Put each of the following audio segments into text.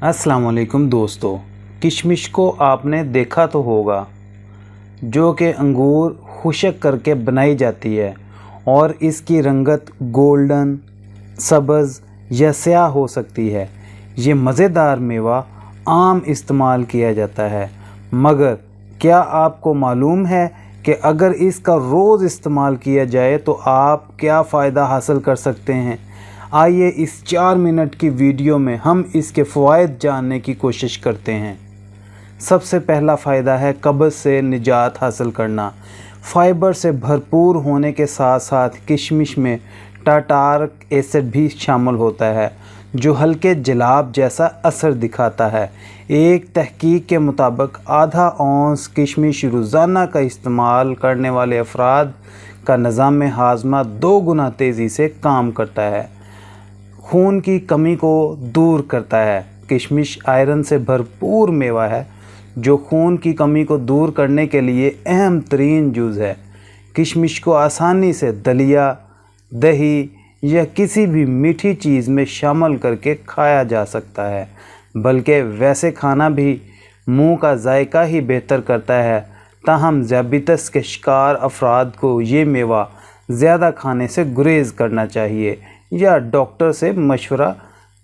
अस्सलाम वालेकुम दोस्तों, किशमिश को आपने देखा तो होगा, जो कि अंगूर खुशक करके बनाई जाती है और इसकी रंगत गोल्डन, सब्ज़ या स्याह हो सकती है। ये मज़ेदार मेवा आम इस्तेमाल किया जाता है, मगर क्या आपको मालूम है कि अगर इसका रोज़ इस्तेमाल किया जाए तो आप क्या फ़ायदा हासिल कर सकते हैं। आइए इस 4 मिनट की वीडियो में हम इसके फ़वाइद जानने की कोशिश करते हैं। सबसे पहला फ़ायदा है कब्ज़ से निजात हासिल करना। फ़ाइबर से भरपूर होने के साथ साथ किशमिश में टार्टारिक एसिड भी शामिल होता है, जो हल्के जलाब जैसा असर दिखाता है। एक तहकीक के मुताबिक आधा औंस किशमिश रोज़ाना का इस्तेमाल करने वाले अफराद का निज़ाम हाज़मा 2 गुना तेज़ी से काम करता है, खून की कमी को दूर करता है। किशमिश आयरन से भरपूर मेवा है, जो खून की कमी को दूर करने के लिए अहम तरीन जुज़ है। किशमिश को आसानी से दलिया, दही या किसी भी मीठी चीज़ में शामिल करके खाया जा सकता है, बल्कि वैसे खाना भी मुंह का जायका ही बेहतर करता है। ताहम ज़ियाबतीस के शिकार अफराद को ये मेवा ज़्यादा खाने से गुरेज़ करना चाहिए या डॉक्टर से मशवरा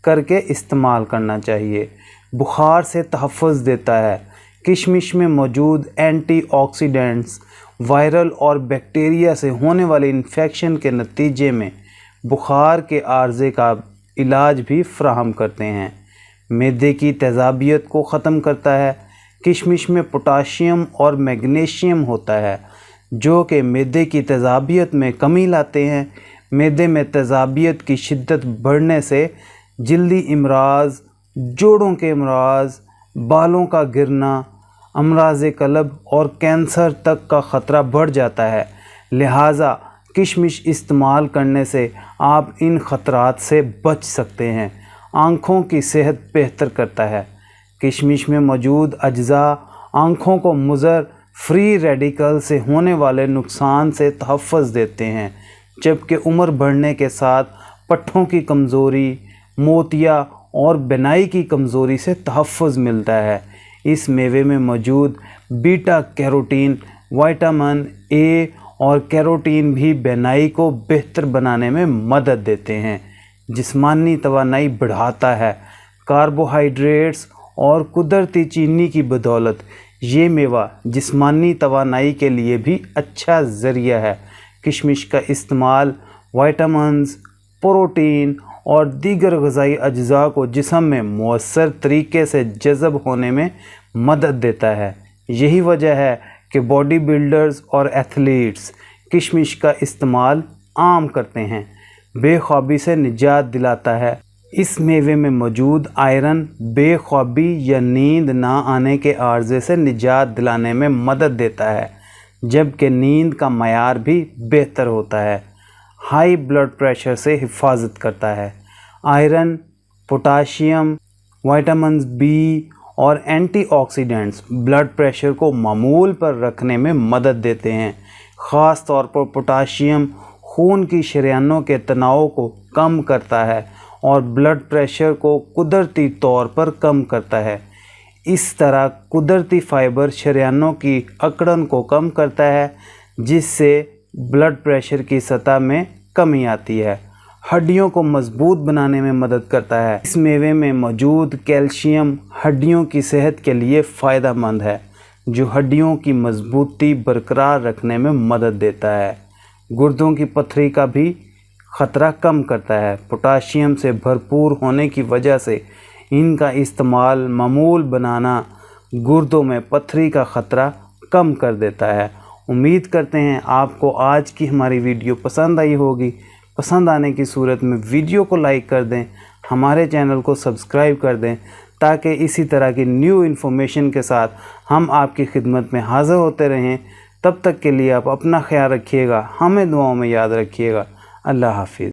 करके इस्तेमाल करना चाहिए। बुखार से तहफ़्फ़ुज़ देता है। किशमिश में मौजूद एंटीऑक्सीडेंट्स वायरल और बैक्टीरिया से होने वाले इन्फेक्शन के नतीजे में बुखार के आर्ज़े का इलाज भी फ़राहम करते हैं। मैदे की तेज़ाबियत को ख़त्म करता है। किशमिश में पोटाशियम और मैग्नीशियम होता है, जो कि मैदे की तेज़ाबियत में कमी लाते हैं। मैदे में तेज़ाबियत की शिद्दत बढ़ने से जल्दी इमराज़, जोड़ों के अमराज़, बालों का गिरना, अमराज़ क़ल्ब और कैंसर तक का ख़तरा बढ़ जाता है। लिहाजा किशमिश इस्तेमाल करने से आप इन ख़तरात से बच सकते हैं। आँखों की सेहत बेहतर करता है। किशमिश में मौजूद अज्जा आँखों को मुज़र फ्री रेडिकल से होने वाले नुकसान से तहफ़्फ़ुज़ देते हैं, जबकि उम्र बढ़ने के साथ पट्ठों की कमज़ोरी, मोतिया और बिनाई की कमज़ोरी से तहफ़्फ़ुज़ मिलता है। इस मेवे में मौजूद बीटा कैरोटीन, विटामिन ए और कैरोटीन भी बिनाई को बेहतर बनाने में मदद देते हैं। जिस्मानी तवानाई बढ़ाता है। कार्बोहाइड्रेट्स और कुदरती चीनी की बदौलत ये मेवा जिस्मानी तवानाई के लिए भी अच्छा ज़रिया है। किशमिश का इस्तेमाल विटामिन्स, प्रोटीन और दीगर ग़िज़ाई अज्जा को जिस्म में मौसर तरीके से जज़ब होने में मदद देता है। यही वजह है कि बॉडी बिल्डर्स और एथलीट्स किशमिश का इस्तेमाल आम करते हैं। बेख्वाबी से निजात दिलाता है। इस मेवे में मौजूद आयरन बेख्वाबी या नींद ना आने के आर्ज़े से निजात दिलाने में मदद देता है, जबकि नींद का मयार भी बेहतर होता है। हाई ब्लड प्रेशर से हिफाजत करता है। आयरन, पोटाशियम, विटामिन बी और एंटीऑक्सीडेंट्स ब्लड प्रेशर को मामूल पर रखने में मदद देते हैं। ख़ास तौर पर पोटाशियम खून की शरीयानों के तनाव को कम करता है और ब्लड प्रेशर को कुदरती तौर पर कम करता है। इस तरह कुदरती फ़ाइबर शरीयानों की अकड़न को कम करता है, जिससे ब्लड प्रेशर की सतह में कमी आती है। हड्डियों को मजबूत बनाने में मदद करता है। इस मेवे में मौजूद कैल्शियम हड्डियों की सेहत के लिए फ़ायदेमंद है, जो हड्डियों की मजबूती बरकरार रखने में मदद देता है। गुर्दों की पथरी का भी ख़तरा कम करता है। पोटाशियम से भरपूर होने की वजह से इनका इस्तेमाल मामूल बनाना गुर्दों में पथरी का ख़तरा कम कर देता है। उम्मीद करते हैं आपको आज की हमारी वीडियो पसंद आई होगी। पसंद आने की सूरत में वीडियो को लाइक कर दें, हमारे चैनल को सब्सक्राइब कर दें, ताकि इसी तरह की न्यू इन्फॉर्मेशन के साथ हम आपकी खिदमत में हाज़िर होते रहें। तब तक के लिए आप अपना ख्याल रखिएगा, हमें दुआओं में याद रखिएगा। अल्लाह हाफिज़।